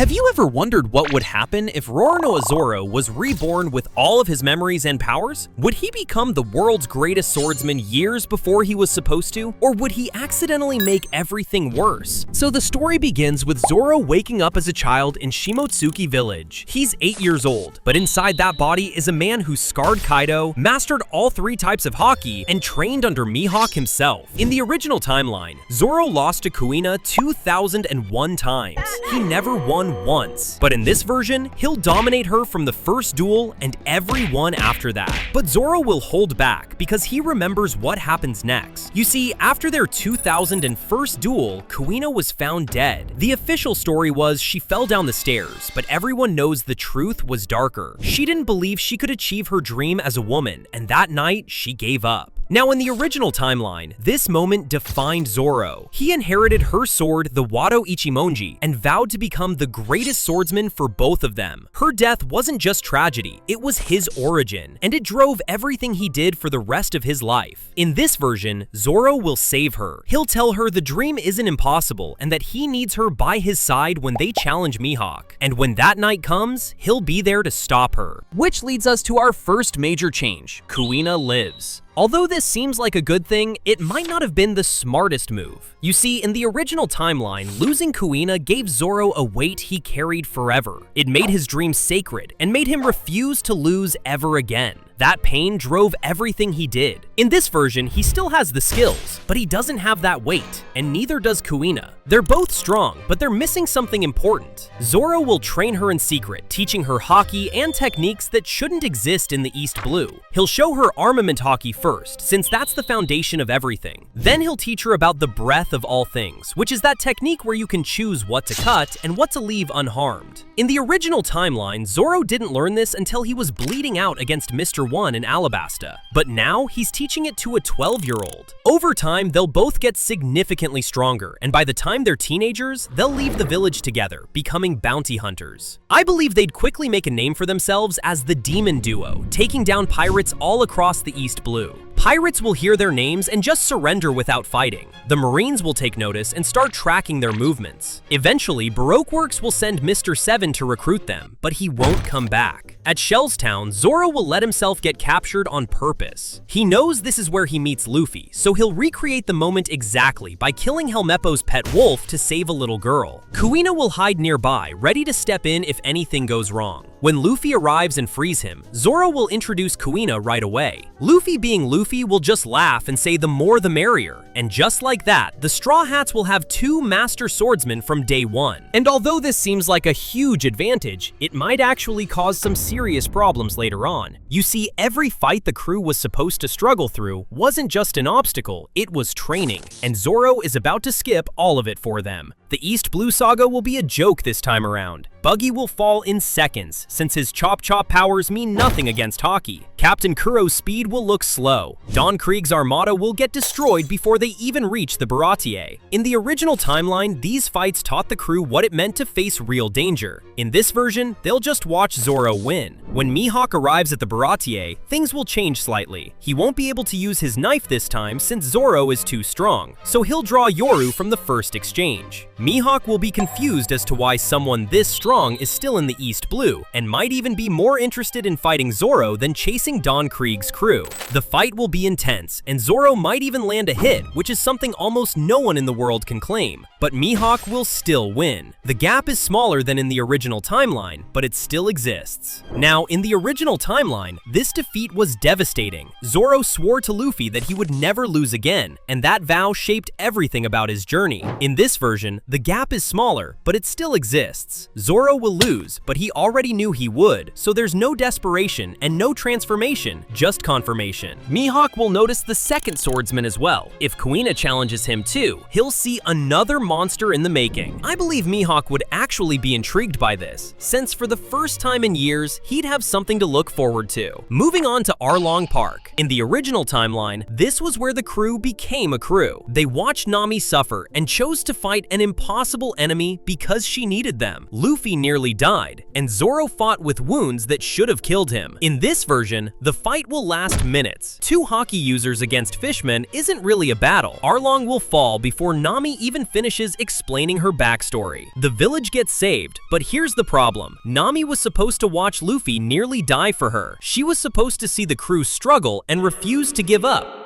Have you ever wondered what would happen if Roronoa Zoro was reborn with all of his memories and powers? Would he become the world's greatest swordsman years before he was supposed to? Or would he accidentally make everything worse? So the story begins with Zoro waking up as a child in Shimotsuki village. He's 8 years old, but inside that body is a man who scarred Kaido, mastered all 3 types of haki, and trained under Mihawk himself. In the original timeline, Zoro lost to Kuina 2,001 times. He never won once. But in this version, he'll dominate her from the first duel and every one after that. But Zoro will hold back because he remembers what happens next. You see, after their 2001st duel, Kuina was found dead. The official story was she fell down the stairs, but everyone knows the truth was darker. She didn't believe she could achieve her dream as a woman, and that night, she gave up. Now, in the original timeline, this moment defined Zoro. He inherited her sword, the Wado Ichimonji, and vowed to become the greatest swordsman for both of them. Her death wasn't just tragedy, it was his origin, and it drove everything he did for the rest of his life. In this version, Zoro will save her. He'll tell her the dream isn't impossible and that he needs her by his side when they challenge Mihawk. And when that night comes, he'll be there to stop her. Which leads us to our first major change. Kuina lives. Although this seems like a good thing, it might not have been the smartest move. You see, in the original timeline, losing Kuina gave Zoro a weight he carried forever. It made his dream sacred and made him refuse to lose ever again. That pain drove everything he did. In this version, he still has the skills, but he doesn't have that weight, and neither does Kuina. They're both strong, but they're missing something important. Zoro will train her in secret, teaching her haki and techniques that shouldn't exist in the East Blue. He'll show her armament haki first, since that's the foundation of everything. Then he'll teach her about the breath of all things, which is that technique where you can choose what to cut and what to leave unharmed. In the original timeline, Zoro didn't learn this until he was bleeding out against Mr. One in Alabasta, but now he's teaching it to a 12-year-old. Over time, they'll both get significantly stronger, and by the time they're teenagers, they'll leave the village together, becoming bounty hunters. I believe they'd quickly make a name for themselves as the Demon Duo, taking down pirates all across the East Blue. Pirates will hear their names and just surrender without fighting. The Marines will take notice and start tracking their movements. Eventually, Baroque Works will send Mr. Seven to recruit them, but he won't come back. At Shellstown, Zoro will let himself get captured on purpose. He knows this is where he meets Luffy, so he'll recreate the moment exactly by killing Helmeppo's pet wolf to save a little girl. Kuina will hide nearby, ready to step in if anything goes wrong. When Luffy arrives and frees him, Zoro will introduce Kuina right away. Luffy being Luffy will just laugh and say the more the merrier. And just like that, the Straw Hats will have 2 master swordsmen from day 1. And although this seems like a huge advantage, it might actually cause some serious problems later on. You see, every fight the crew was supposed to struggle through wasn't just an obstacle, it was training. And Zoro is about to skip all of it for them. The East Blue Saga will be a joke this time around. Buggy will fall in seconds, since his Chop Chop powers mean nothing against haki. Captain Kuro's speed will look slow. Don Krieg's armada will get destroyed before they even reach the Baratier. In the original timeline, these fights taught the crew what it meant to face real danger. In this version, they'll just watch Zoro win. When Mihawk arrives at the Baratier, things will change slightly. He won't be able to use his knife this time since Zoro is too strong, so he'll draw Yoru from the first exchange. Mihawk will be confused as to why someone this strong is still in the East Blue, and might even be more interested in fighting Zoro than chasing Don Krieg's crew. The fight will be intense, and Zoro might even land a hit, which is something almost no one in the world can claim. But Mihawk will still win. The gap is smaller than in the original timeline, but it still exists. Now, in the original timeline, this defeat was devastating. Zoro swore to Luffy that he would never lose again, and that vow shaped everything about his journey. In this version, the gap is smaller, but it still exists. Zoro will lose, but he already knew he would, so there's no desperation and no transformation, just confirmation. Mihawk will notice the second swordsman as well. If Kuina challenges him too, he'll see another monster in the making. I believe Mihawk would actually be intrigued by this, since for the first time in years, he'd have something to look forward to. Moving on to Arlong Park. In the original timeline, this was where the crew became a crew. They watched Nami suffer and chose to fight an impossible enemy because she needed them. Luffy nearly died, and Zoro fought with wounds that should have killed him. In this version, the fight will last minutes. Two haki users against Fishman isn't really a battle. Arlong will fall before Nami even finishes explaining her backstory. The village gets saved, but here's the problem. Nami was supposed to watch Luffy nearly die for her. She was supposed to see the crew struggle and refuse to give up.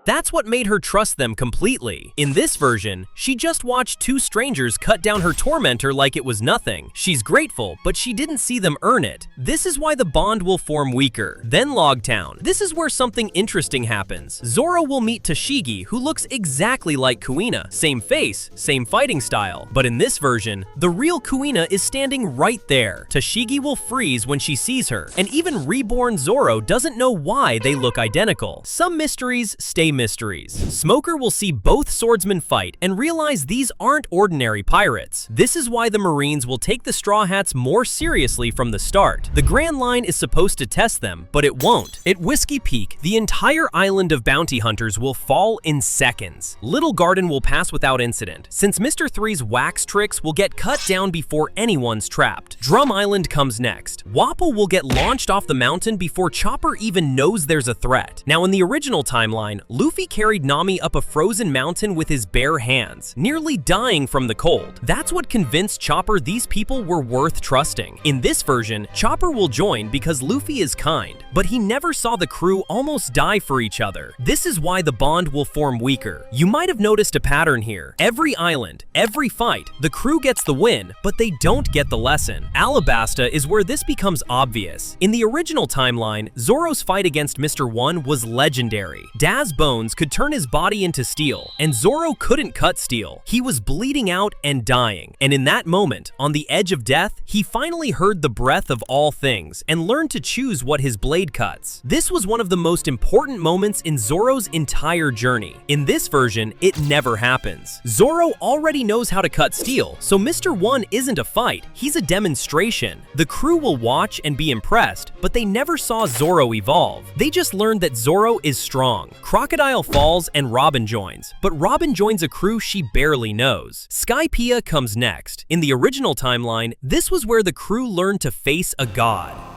That's what made her trust them completely. In this version, she just watched two strangers cut down her tormentor like it was nothing. She's grateful, but she didn't see them earn it. This is why the bond will form weaker. Then Loguetown. This is where something interesting happens. Zoro will meet Tashigi, who looks exactly like Kuina. Same face, same fighting style. But in this version, the real Kuina is standing right there. Tashigi will freeze when she sees her, and even Reborn Zoro doesn't know why they look identical. Some mysteries stay mysteries. Smoker will see both swordsmen fight and realize these aren't ordinary pirates. This is why the Marines will take the Straw Hats more seriously from the start. The Grand Line is supposed to test them, but it won't. At Whiskey Peak, the entire island of bounty hunters will fall in seconds. Little Garden will pass without incident, since Mr. 3's wax tricks will get cut down before anyone's trapped. Drum Island comes next. Wappo will get launched off the mountain before Chopper even knows there's a threat. Now in the original timeline, Luffy carried Nami up a frozen mountain with his bare hands, nearly dying from the cold. That's what convinced Chopper these people were worth trusting. In this version, Chopper will join because Luffy is kind, but he never saw the crew almost die for each other. This is why the bond will form weaker. You might have noticed a pattern here. Every island, every fight, the crew gets the win, but they don't get the lesson. Alabasta is where this becomes obvious. In the original timeline, Zoro's fight against Mr. 1 was legendary. Daz's bones could turn his body into steel, and Zoro couldn't cut steel. He was bleeding out and dying, and in that moment, on the edge of death, he finally heard the breath of all things and learned to choose what his blade cuts. This was one of the most important moments in Zoro's entire journey. In this version, it never happens. Zoro already knows how to cut steel, so Mr. 1 isn't a fight, he's a demonstration. The crew will watch and be impressed, but they never saw Zoro evolve. They just learned that Zoro is strong. Crocodile falls and Robin joins, but Robin joins a crew she barely knows. Skypiea comes next. In the original timeline, this was where the crew learned to face a god.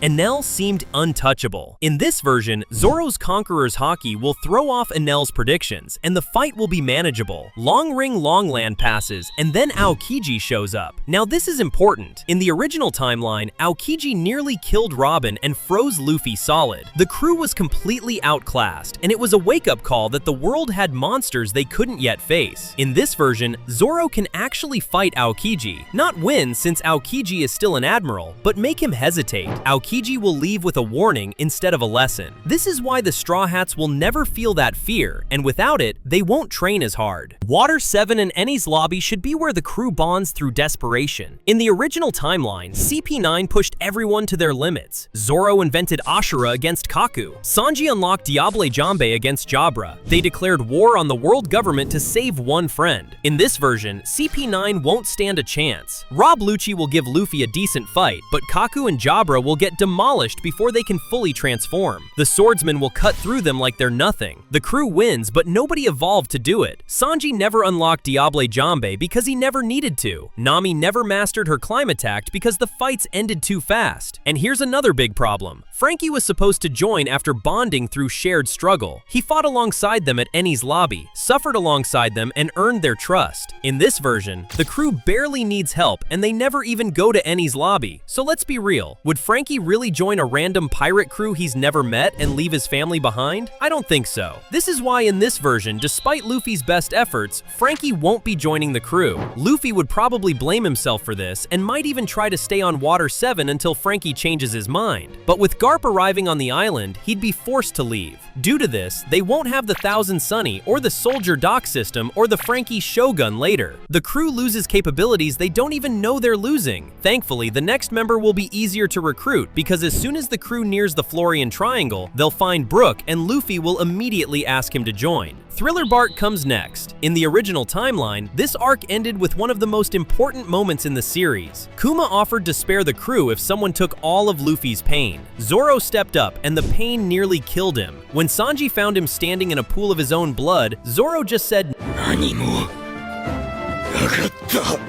Enel seemed untouchable. In this version, Zoro's Conqueror's haki will throw off Enel's predictions, and the fight will be manageable. Long Ring Longland passes, and then Aokiji shows up. Now this is important. In the original timeline, Aokiji nearly killed Robin and froze Luffy solid. The crew was completely outclassed, and it was a wake-up call that the world had monsters they couldn't yet face. In this version, Zoro can actually fight Aokiji. Not win, since Aokiji is still an admiral, but make him hesitate. Aokiji will leave with a warning instead of a lesson. This is why the Straw Hats will never feel that fear, and without it, they won't train as hard. Water 7 and Enies lobby should be where the crew bonds through desperation. In the original timeline, CP9 pushed everyone to their limits. Zoro invented Ashura against Kaku. Sanji unlocked Diable Jambe against Jabra. They declared war on the world government to save one friend. In this version, CP9 won't stand a chance. Rob Lucci will give Luffy a decent fight, but Kaku and Jabra will get demolished before they can fully transform. The swordsman will cut through them like they're nothing. The crew wins, but nobody evolved to do it. Sanji never unlocked Diable Jambe because he never needed to. Nami never mastered her climb attack because the fights ended too fast. And here's another big problem. Frankie was supposed to join after bonding through shared struggle. He fought alongside them at Enies lobby, suffered alongside them, and earned their trust. In this version, the crew barely needs help and they never even go to Enies lobby. So let's be real. Would Frankie really join a random pirate crew he's never met and leave his family behind? I don't think so. This is why in this version, despite Luffy's best efforts, Frankie won't be joining the crew. Luffy would probably blame himself for this and might even try to stay on Water 7 until Frankie changes his mind. But with Garp arriving on the island, he'd be forced to leave. Due to this, they won't have the Thousand Sunny or the Soldier Dock system or the Frankie Shogun later. The crew loses capabilities they don't even know they're losing. Thankfully, the next member will be easier to recruit because as soon as the crew nears the Florian Triangle, they'll find Brook and Luffy will immediately ask him to join. Thriller Bark comes next. In the original timeline, this arc ended with one of the most important moments in the series. Kuma offered to spare the crew if someone took all of Luffy's pain. Zoro stepped up, and the pain nearly killed him. When Sanji found him standing in a pool of his own blood, Zoro just said, "Nanimo nagatta."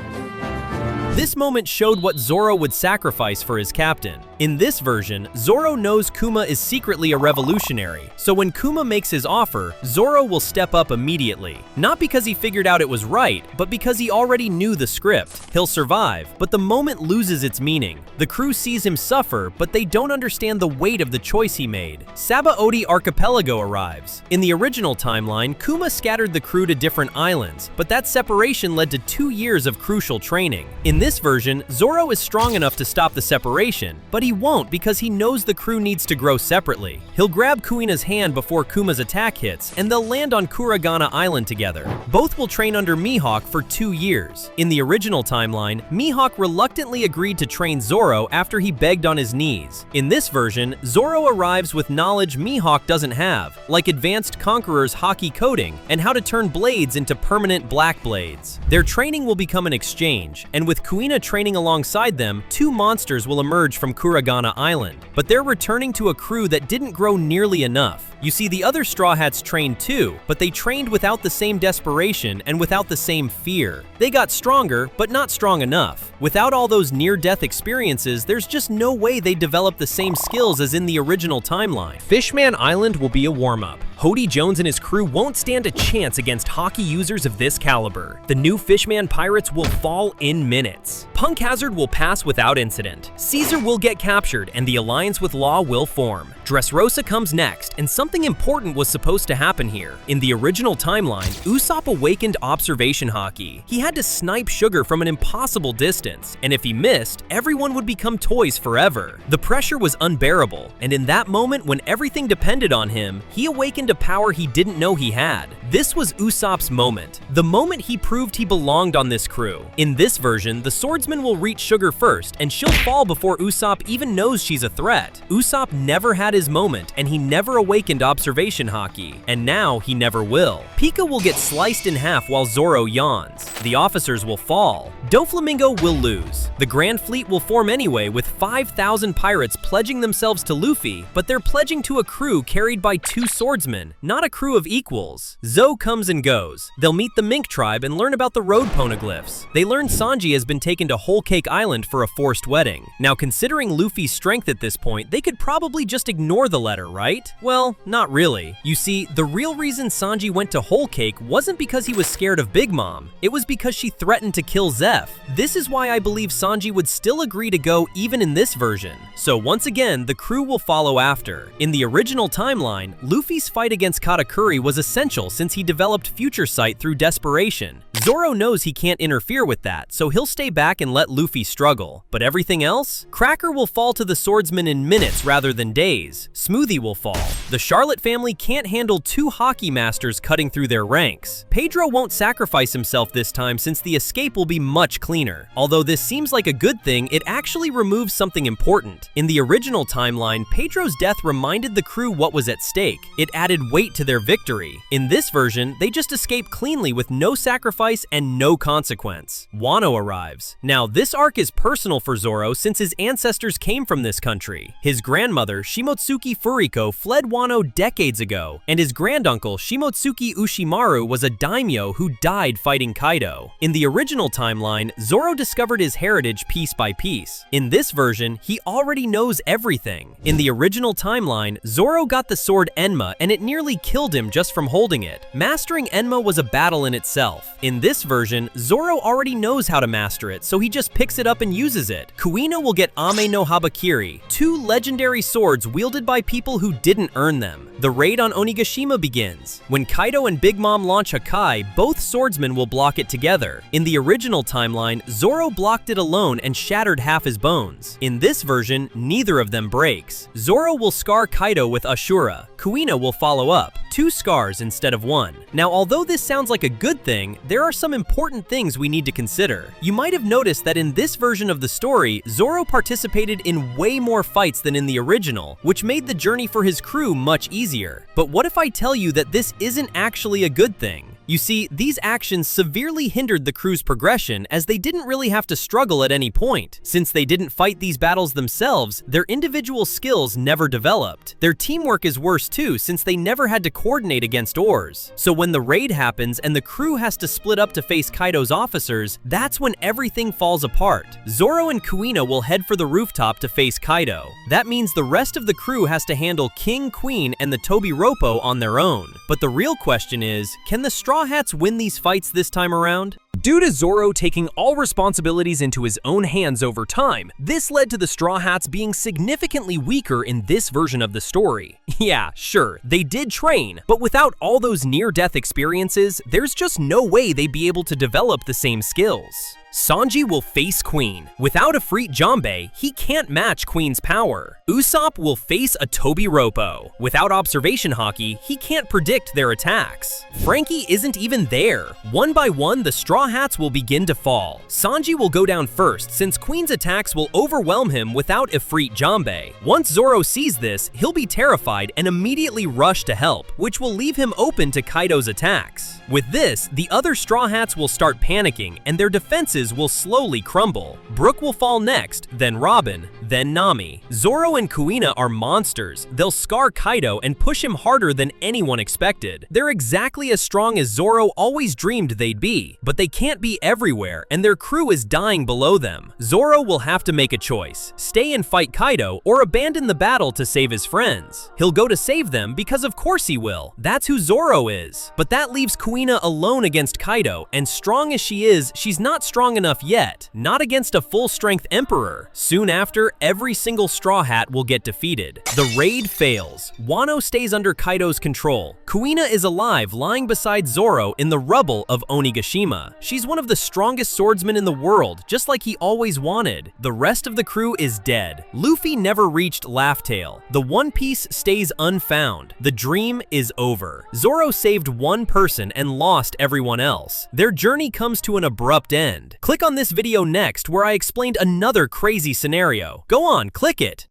This moment showed what Zoro would sacrifice for his captain. In this version, Zoro knows Kuma is secretly a revolutionary, so when Kuma makes his offer, Zoro will step up immediately. Not because he figured out it was right, but because he already knew the script. He'll survive, but the moment loses its meaning. The crew sees him suffer, but they don't understand the weight of the choice he made. Sabaody Archipelago arrives. In the original timeline, Kuma scattered the crew to different islands, but that separation led to 2 years of crucial training. In this version, Zoro is strong enough to stop the separation, but he won't because he knows the crew needs to grow separately. He'll grab Kuina's hand before Kuma's attack hits, and they'll land on Kuragana Island together. Both will train under Mihawk for 2 years. In the original timeline, Mihawk reluctantly agreed to train Zoro after he begged on his knees. In this version, Zoro arrives with knowledge Mihawk doesn't have, like advanced Conqueror's haki coding and how to turn blades into permanent black blades. Their training will become an exchange, and with Kuina training alongside them, 2 monsters will emerge from Kuragana Island. But they're returning to a crew that didn't grow nearly enough. You see, the other Straw Hats trained too, but they trained without the same desperation and without the same fear. They got stronger, but not strong enough. Without all those near-death experiences, there's just no way they develop the same skills as in the original timeline. Fishman Island will be a warm-up. Hody Jones and his crew won't stand a chance against haki users of this caliber. The new Fishman pirates will fall in minutes. Punk Hazard will pass without incident. Caesar will get captured, and the alliance with Law will form. Dressrosa comes next, and something important was supposed to happen here. In the original timeline, Usopp awakened observation haki. He had to snipe Sugar from an impossible distance, and if he missed, everyone would become toys forever. The pressure was unbearable, and in that moment when everything depended on him, he awakened a power he didn't know he had. This was Usopp's moment, the moment he proved he belonged on this crew. In this version, the swordsman will reach Sugar first, and she'll fall before Usopp even knows she's a threat. Usopp never had his moment, and he never awakened observation haki, and now he never will. Pika will get sliced in half while Zoro yawns. The officers will fall. Doflamingo will lose. The Grand Fleet will form anyway, with 5,000 pirates pledging themselves to Luffy, but they're pledging to a crew carried by 2 swordsmen, not a crew of equals. Zoe comes and goes. They'll meet the Mink tribe and learn about the road poneglyphs. They learn Sanji has been taken to Whole Cake Island for a forced wedding. Now, considering Luffy's strength at this point, they could probably just ignore the letter, right? Well, not really. You see, the real reason Sanji went to Whole Cake wasn't because he was scared of Big Mom. It was because she threatened to kill Zeph. This is why I believe Sanji would still agree to go even in this version. So once again, the crew will follow after. In the original timeline, Luffy's fight against Katakuri was essential since he developed Future Sight through desperation. Zoro knows he can't interfere with that, so he'll stay back and let Luffy struggle. But everything else? Cracker will fall to the swordsman in minutes rather than days. Smoothie will fall. The Charlotte family can't handle 2 haki masters cutting through their ranks. Pedro won't sacrifice himself this time since the escape will be much cleaner. Although this seems like a good thing, it actually removes something important. In the original timeline, Pedro's death reminded the crew what was at stake. It added weight to their victory. In this version, they just escape cleanly with no sacrifice and no consequence. Wano arrives. Now, this arc is personal for Zoro since his ancestors came from this country. His grandmother, Shimotsuki Furiko, fled Wano decades ago, and his granduncle, Shimotsuki Ushimaru, was a daimyo who died fighting Kaido. In the original timeline, Zoro discovered his heritage piece by piece. In this version, he already knows everything. In the original timeline, Zoro got the sword Enma, and it nearly killed him just from holding it. Mastering Enma was a battle in itself. In this version, Zoro already knows how to master it, so he just picks it up and uses it. Kuina will get Ame no Habakiri, 2 legendary swords wielded by people who didn't earn them. The raid on Onigashima begins. When Kaido and Big Mom launch Hakai, both swordsmen will block it together. In the original timeline, Zoro blocked it alone and shattered half his bones. In this version, neither of them breaks. Zoro will scar Kaido with Ashura. Kuina will follow up, 2 scars instead of 1. Now, although this sounds like a good thing, there are some important things we need to consider. You might have noticed notice that in this version of the story, Zoro participated in way more fights than in the original, which made the journey for his crew much easier. But what if I tell you that this isn't actually a good thing? You see, these actions severely hindered the crew's progression as they didn't really have to struggle at any point. Since they didn't fight these battles themselves, their individual skills never developed. Their teamwork is worse too, since they never had to coordinate against oars. So when the raid happens and the crew has to split up to face Kaido's officers, that's when everything falls apart. Zoro and Kuina will head for the rooftop to face Kaido. That means the rest of the crew has to handle King, Queen, and the Tobiropo on their own. But the real question is, can the Straw Hats win these fights this time around? Due to Zoro taking all responsibilities into his own hands over time, this led to the Straw Hats being significantly weaker in this version of the story. Yeah, sure, they did train, but without all those near-death experiences, there's just no way they'd be able to develop the same skills. Sanji will face Queen. Without Ifrit Jambe, he can't match Queen's power. Usopp will face a Tobiropo. Without observation haki, he can't predict their attacks. Frankie isn't even there. One by one, the Straw Hats will begin to fall. Sanji will go down first, since Queen's attacks will overwhelm him without Ifrit Jambe. Once Zoro sees this, he'll be terrified and immediately rush to help, which will leave him open to Kaido's attacks. With this, the other Straw Hats will start panicking, and their defenses will slowly crumble. Brook will fall next, then Robin, then Nami. Zoro and Kuina are monsters. They'll scar Kaido and push him harder than anyone expected. They're exactly as strong as Zoro always dreamed they'd be, but they can't be everywhere, and their crew is dying below them. Zoro will have to make a choice: stay and fight Kaido, or abandon the battle to save his friends. He'll go to save them because of course he will. That's who Zoro is. But that leaves Kuina alone against Kaido, and strong as she is, she's not strong enough yet. Not against a full-strength Emperor. Soon after, every single Straw Hat will get defeated. The raid fails. Wano stays under Kaido's control. Kuina is alive, lying beside Zoro in the rubble of Onigashima. She's one of the strongest swordsmen in the world, just like he always wanted. The rest of the crew is dead. Luffy never reached Laugh Tale. The One Piece stays unfound. The dream is over. Zoro saved one person and lost everyone else. Their journey comes to an abrupt end. Click on this video next where I explained another crazy scenario. Go on, click it.